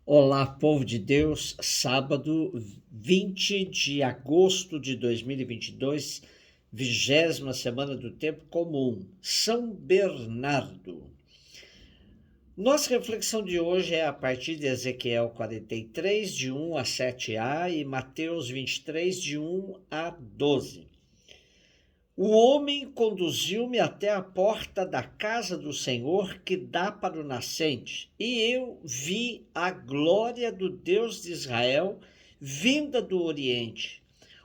Olá, povo de Deus, sábado 20 de agosto de 2022, 20ª semana do Tempo Comum, São Bernardo. Nossa reflexão de hoje é a partir de Ezequiel 43, de 1 a 7a e Mateus 23, de 1 a 12. O homem conduziu-me até a porta da casa do Senhor que dá para o nascente, e eu vi a glória do Deus de Israel vinda do Oriente.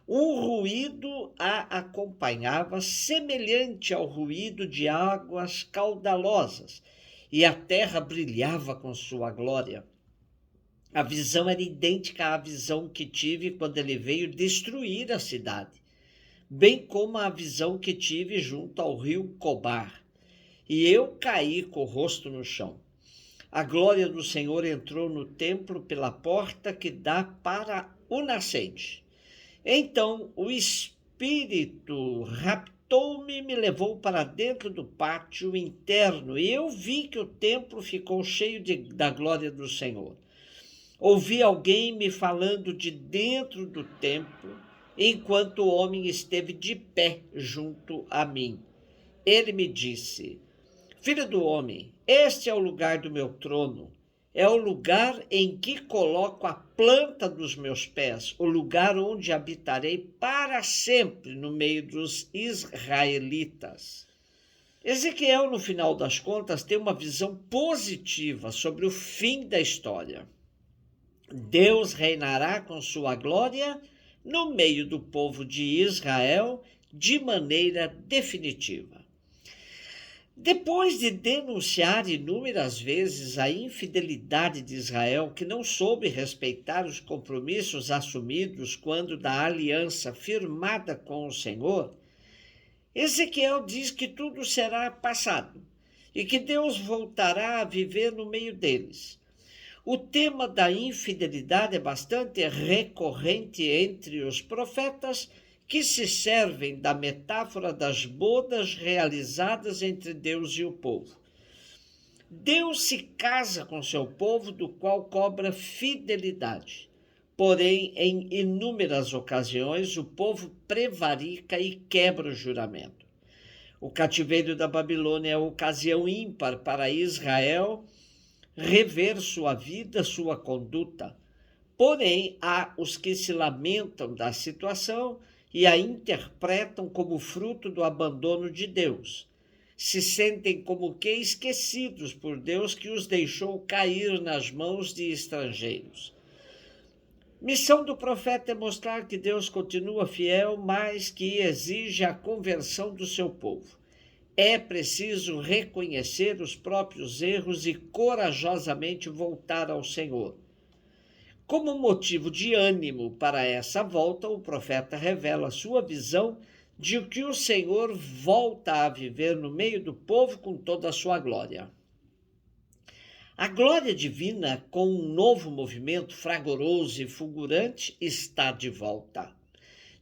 Um ruído a acompanhava, semelhante ao ruído de águas caudalosas, e a terra brilhava com sua glória. A visão era idêntica à visão que tive quando ele veio destruir a cidade, bem como a visão que tive junto ao rio Cobar. E eu caí com o rosto no chão. A glória do Senhor entrou no templo pela porta que dá para o nascente. Então o Espírito raptou-me e me levou para dentro do pátio interno, e eu vi que o templo ficou cheio da glória do Senhor. Ouvi alguém me falando de dentro do templo, enquanto o homem esteve de pé junto a mim. Ele me disse: Filho do homem, este é o lugar do meu trono, é o lugar em que coloco a planta dos meus pés, o lugar onde habitarei para sempre no meio dos israelitas. Ezequiel, no final das contas, tem uma visão positiva sobre o fim da história. Deus reinará com sua glória no meio do povo de Israel de maneira definitiva. Depois de denunciar inúmeras vezes a infidelidade de Israel, que não soube respeitar os compromissos assumidos quando da aliança firmada com o Senhor, Ezequiel diz que tudo será passado e que Deus voltará a viver no meio deles. O tema da infidelidade é bastante recorrente entre os profetas, que se servem da metáfora das bodas realizadas entre Deus e o povo. Deus se casa com seu povo, do qual cobra fidelidade. Porém, em inúmeras ocasiões, o povo prevarica e quebra o juramento. O cativeiro da Babilônia é ocasião ímpar para Israel rever sua vida, sua conduta. Porém, há os que se lamentam da situação e a interpretam como fruto do abandono de Deus. Se sentem como que esquecidos por Deus, que os deixou cair nas mãos de estrangeiros. Missão do profeta é mostrar que Deus continua fiel, mas que exige a conversão do seu povo. É preciso reconhecer os próprios erros e corajosamente voltar ao Senhor. Como motivo de ânimo para essa volta, o profeta revela sua visão de que o Senhor volta a viver no meio do povo com toda a sua glória. A glória divina, com um novo movimento fragoroso e fulgurante, está de volta.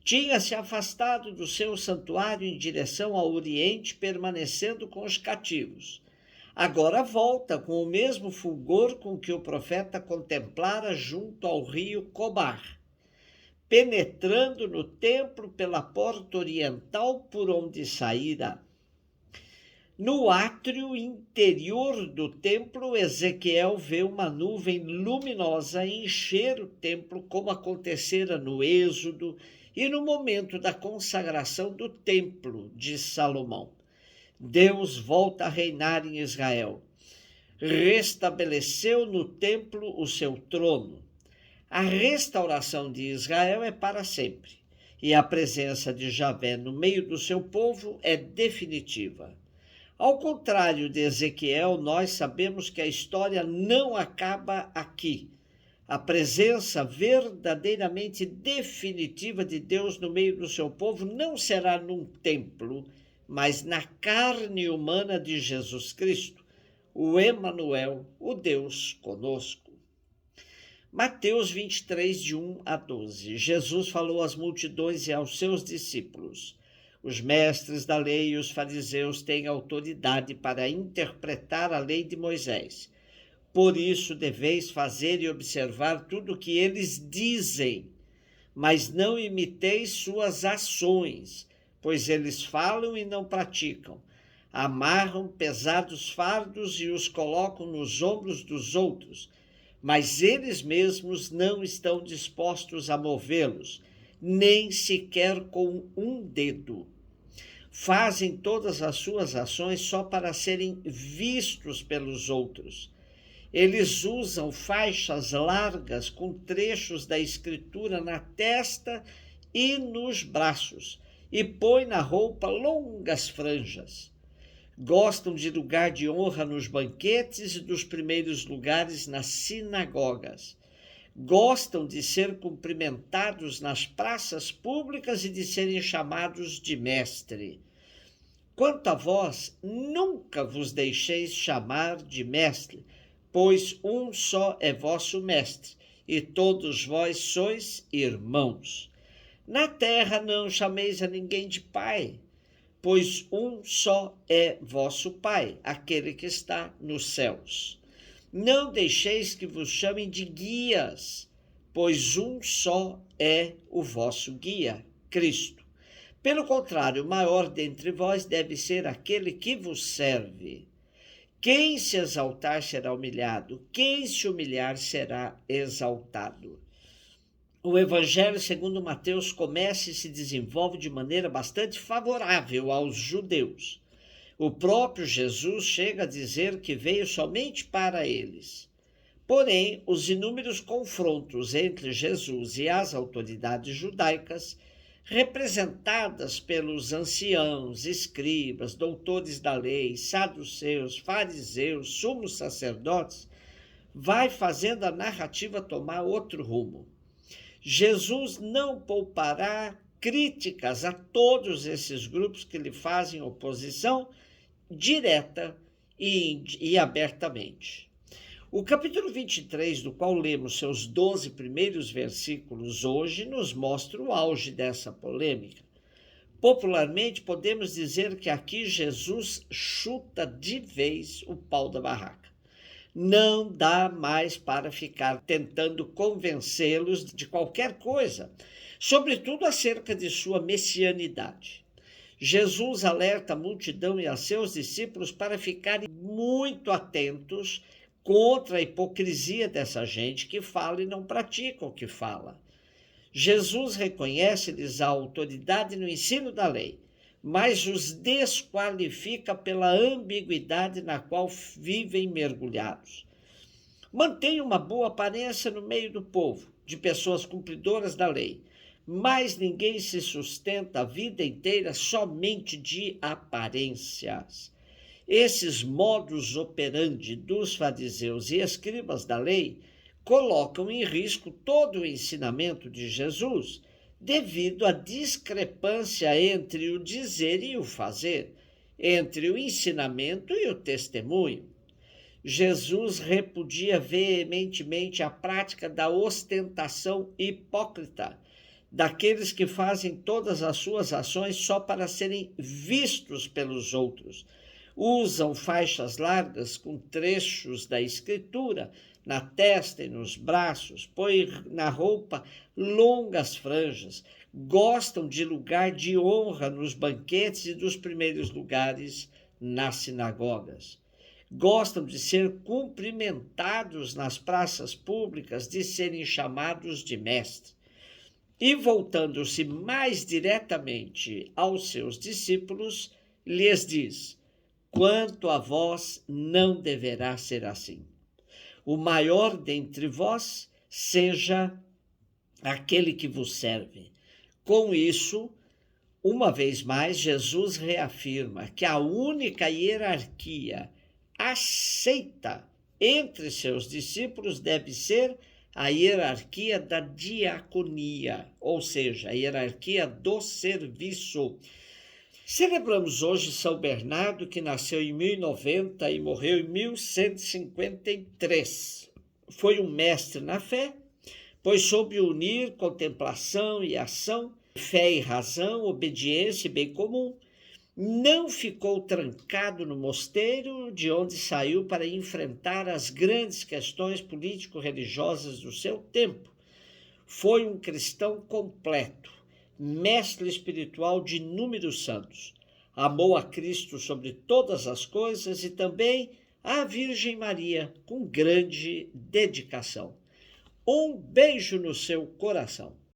Tinha se afastado do seu santuário em direção ao Oriente, permanecendo com os cativos. Agora volta com o mesmo fulgor com que o profeta contemplara junto ao rio Cobar, penetrando no templo pela porta oriental por onde saíra. No átrio interior do templo, Ezequiel vê uma nuvem luminosa encher o templo, como acontecera no Êxodo e no momento da consagração do templo de Salomão. Deus volta a reinar em Israel. Restabeleceu no templo o seu trono. A restauração de Israel é para sempre, e a presença de Javé no meio do seu povo é definitiva. Ao contrário de Ezequiel, nós sabemos que a história não acaba aqui. A presença verdadeiramente definitiva de Deus no meio do seu povo não será num templo, mas na carne humana de Jesus Cristo, o Emanuel, o Deus conosco. Mateus 23, de 1 a 12. Jesus falou às multidões e aos seus discípulos: Os mestres da lei e os fariseus têm autoridade para interpretar a lei de Moisés. Por isso deveis fazer e observar tudo o que eles dizem, mas não imiteis suas ações, pois eles falam e não praticam. Amarram pesados fardos e os colocam nos ombros dos outros, mas eles mesmos não estão dispostos a movê-los, nem sequer com um dedo. Fazem todas as suas ações só para serem vistos pelos outros. Eles usam faixas largas com trechos da Escritura na testa e nos braços, e põem na roupa longas franjas. Gostam de lugar de honra nos banquetes e dos primeiros lugares nas sinagogas. Gostam de ser cumprimentados nas praças públicas e de serem chamados de mestre. Quanto a vós, nunca vos deixeis chamar de mestre, pois um só é vosso mestre, e todos vós sois irmãos. Na terra não chameis a ninguém de pai, pois um só é vosso Pai, aquele que está nos céus. Não deixeis que vos chamem de guias, pois um só é o vosso guia, Cristo. Pelo contrário, o maior dentre vós deve ser aquele que vos serve. Quem se exaltar será humilhado, quem se humilhar será exaltado. O Evangelho segundo Mateus começa e se desenvolve de maneira bastante favorável aos judeus. O próprio Jesus chega a dizer que veio somente para eles. Porém, os inúmeros confrontos entre Jesus e as autoridades judaicas, representadas pelos anciãos, escribas, doutores da lei, saduceus, fariseus, sumos sacerdotes, vai fazendo a narrativa tomar outro rumo. Jesus não poupará críticas a todos esses grupos que lhe fazem oposição direta e abertamente. O capítulo 23, do qual lemos seus 12 primeiros versículos hoje, nos mostra o auge dessa polêmica. Popularmente, podemos dizer que aqui Jesus chuta de vez o pau da barraca. Não dá mais para ficar tentando convencê-los de qualquer coisa, sobretudo acerca de sua messianidade. Jesus alerta a multidão e a seus discípulos para ficarem muito atentos contra a hipocrisia dessa gente que fala e não pratica o que fala. Jesus reconhece-lhes a autoridade no ensino da lei, mas os desqualifica pela ambiguidade na qual vivem mergulhados. Mantém uma boa aparência no meio do povo, de pessoas cumpridoras da lei, mas ninguém se sustenta a vida inteira somente de aparências. Esses modus operandi dos fariseus e escribas da lei colocam em risco todo o ensinamento de Jesus, devido à discrepância entre o dizer e o fazer, entre o ensinamento e o testemunho. Jesus repudia veementemente a prática da ostentação hipócrita, daqueles que fazem todas as suas ações só para serem vistos pelos outros. Usam faixas largas com trechos da Escritura na testa e nos braços, põem na roupa longas franjas, gostam de lugar de honra nos banquetes e dos primeiros lugares nas sinagogas. Gostam de ser cumprimentados nas praças públicas, de serem chamados de mestre. E voltando-se mais diretamente aos seus discípulos, lhes diz: quanto a vós, não deverá ser assim. O maior dentre vós seja aquele que vos serve. Com isso, uma vez mais, Jesus reafirma que a única hierarquia aceita entre seus discípulos deve ser a hierarquia da diaconia, ou seja, a hierarquia do serviço. Celebramos hoje São Bernardo, que nasceu em 1090 e morreu em 1153. Foi um mestre na fé, pois soube unir contemplação e ação, fé e razão, obediência e bem comum, Não ficou trancado no mosteiro, de onde saiu para enfrentar as grandes questões político-religiosas do seu tempo. Foi um cristão completo, mestre espiritual de inúmeros santos. Amou a Cristo sobre todas as coisas e também a Virgem Maria com grande dedicação. Um beijo no seu coração.